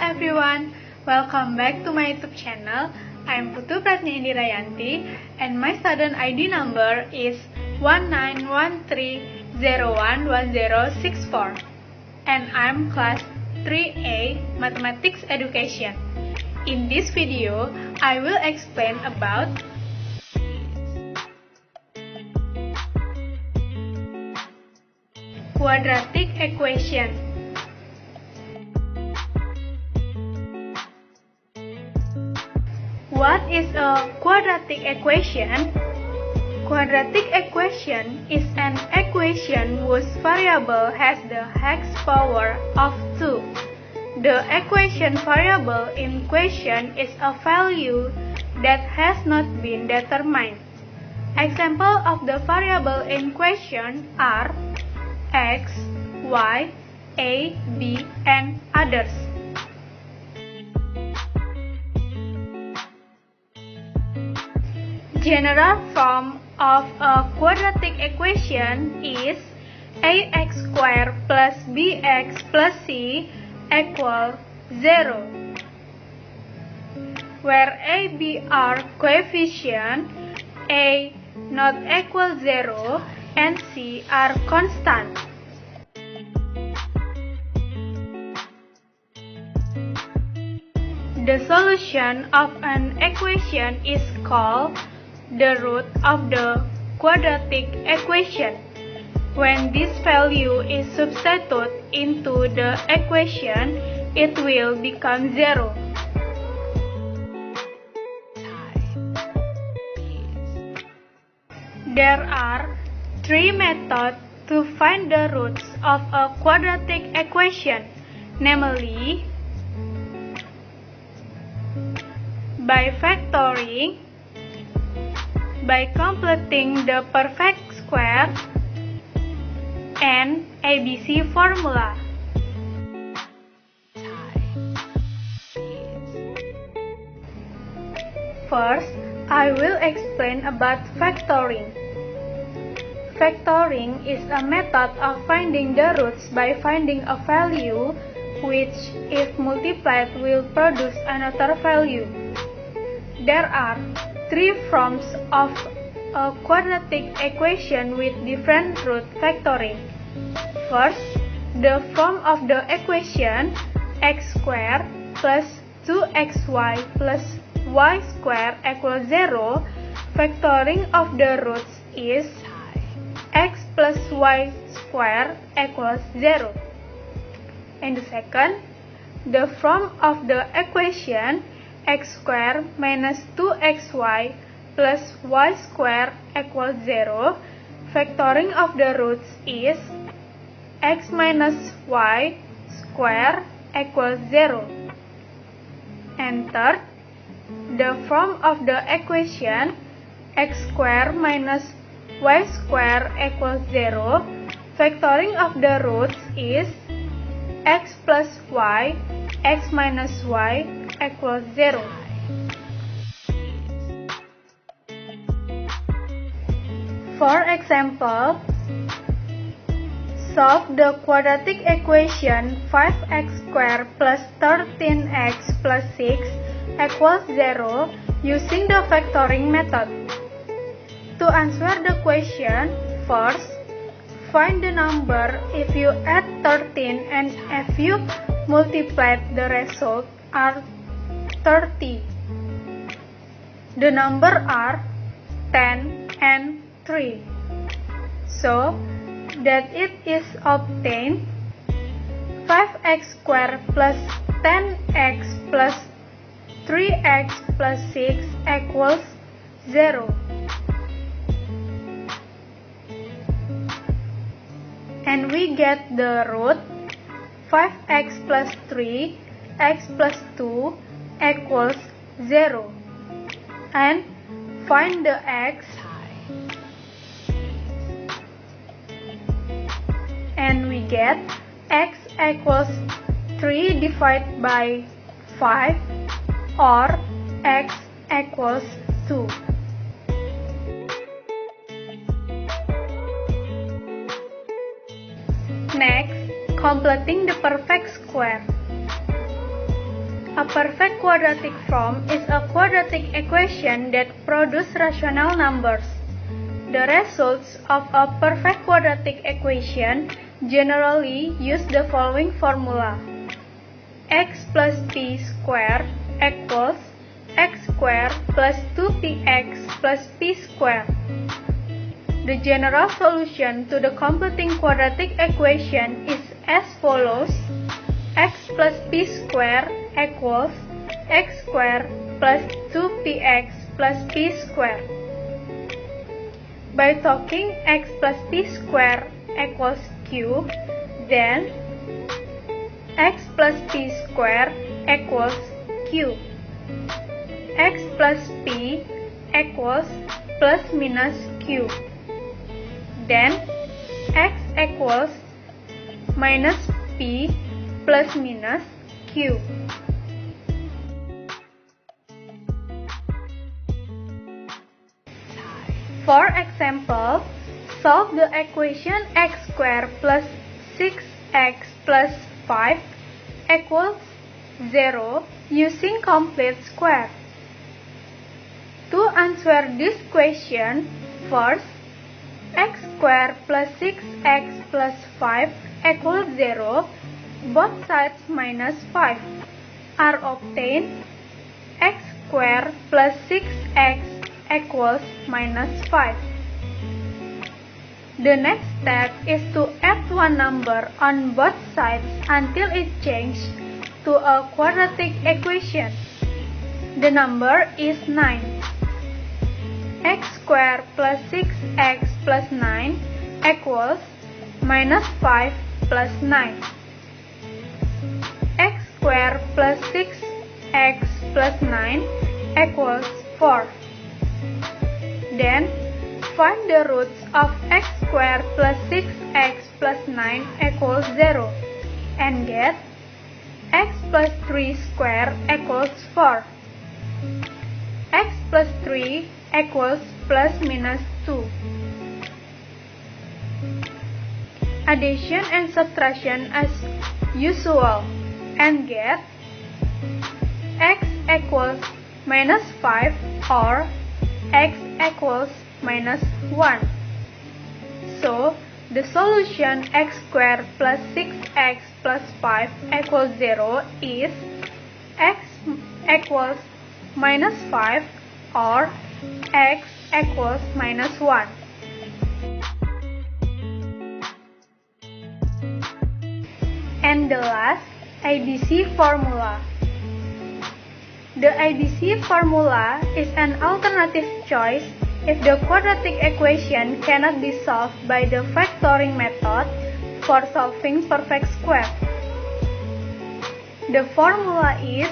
everyone, welcome back to my YouTube channel. I'm Putu Pratnya Indirayanti and my student ID number is 1913011064 and I'm class 3A Mathematics Education. In this video, I will explain about quadratic equation. What is a quadratic equation? Quadratic equation is an equation whose variable has the x power of 2. The equation variable in question is a value that has not been determined. Example of the variable in question are x, y, a, b, and others. General form of a quadratic equation is ax squared plus bx plus c equal 0, where a, b are coefficient, a not equal 0, and c are constant. The solution of an equation is called the root of the quadratic equation. When this value is substituted into the equation, it will become 0. There are three methods to find the roots of a quadratic equation, namely by factoring, by completing the perfect square, and ABC formula. First, I will explain about factoring. Factoring is a method of finding the roots by finding a value which, if multiplied, will produce another value. There are three forms of a quadratic equation with different root factoring. First, the form of the equation x squared plus 2xy plus y squared equals 0. Factoring of the roots is x plus y squared equals 0. And the second, the form of the equation x squared minus 2xy plus y squared equals 0. Factoring of the roots is x minus y squared equals 0. And third, the form of the equation x squared minus y squared equals 0. Factoring of the roots is x plus y, x minus y equals 0. For example, solve the quadratic equation 5x squared plus 13x plus 6 equals 0 using the factoring method. To answer the question, first, find the number if you add 13 and if you multiply, the result are 30. The number are 10 and 3. So that it is obtained 5x squared plus 10x plus 3x plus 6 equals 0. And we get the root 5x plus 3, x plus 2 equals 0. And find the x. And we get x equals 3 divided by 5 or x equals 2. Next, completing the perfect square. A perfect quadratic form is a quadratic equation that produces rational numbers. The results of a perfect quadratic equation generally use the following formula. X plus p squared equals x squared plus 2px plus p squared. The general solution to the computing quadratic equation is as follows. X plus p squared equals x squared plus 2px plus p squared. By taking x plus p squared equals q, then x plus p squared equals q. X plus p equals plus minus q. Then x equals minus p plus minus q. For example, solve the equation x squared plus 6x plus 5 equals 0 using complete square. To answer this question, first, x squared plus 6x plus 5 equals 0, both sides minus 5 are obtained. X squared plus 6x equals minus 5. The next step is to add one number on both sides until it changes to a quadratic equation. The number is 9. X squared plus 6x plus 9 equals minus 5 plus 9. X squared plus 6x plus 9 equals 4. Then, find the roots of x squared plus 6x plus 9 equals 0 and get x plus 3 squared equals 4. X plus 3 equals plus minus 2. Addition and subtraction as usual and get x equals minus 5 or x equals minus 1. So, the solution x squared plus 6x plus 5 equals 0 is x equals minus 5 or x equals minus 1. And the last, ABC formula. The ABC formula is an alternative choice if the quadratic equation cannot be solved by the factoring method for solving perfect square. The formula is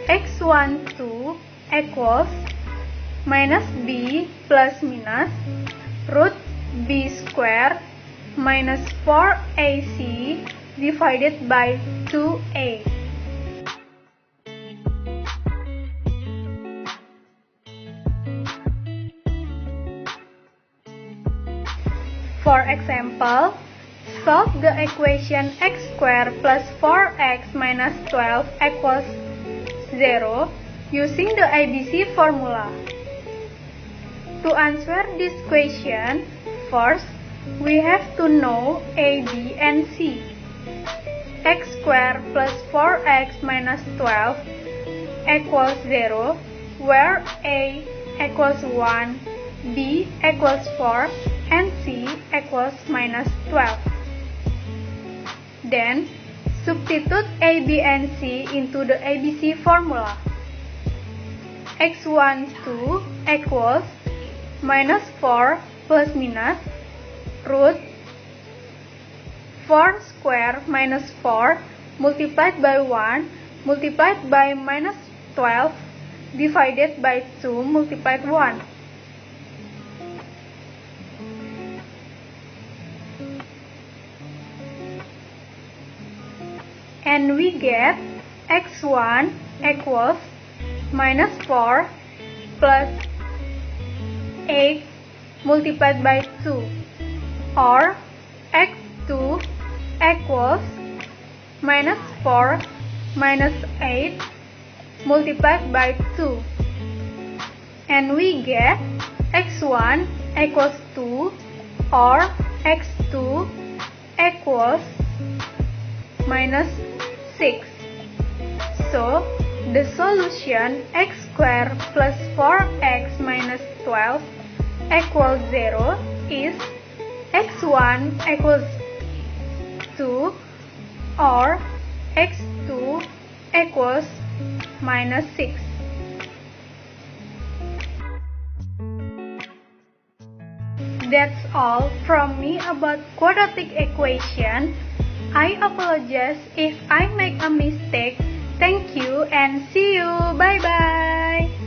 x12 equals minus b plus minus root b squared minus 4ac divided by 2a. For example, solve the equation x squared plus 4x minus 12 equals 0 using the ABC formula. To answer this question, first, we have to know a, b, and c. X squared plus 4x minus 12 equals 0, where a equals 1, b equals 4, and c equals minus 12. Then, substitute a, b, and c into the ABC formula. x12 equals minus 4 plus minus root 4 squared minus 4 multiplied by 1 multiplied by minus 12 divided by 2 multiplied 1. And we get x1 equals minus 4 plus 8 multiplied by 2, or x2 equals minus 4 minus 8 multiplied by 2. And we get x1 equals 2 or x2 equals minus 6. So, the solution x squared plus 4x minus 12 equals 0 is x1 equals 2 or x2 equals minus 6. That's all from me about quadratic equation. I apologize if I make a mistake. Thank you and see you. Bye bye.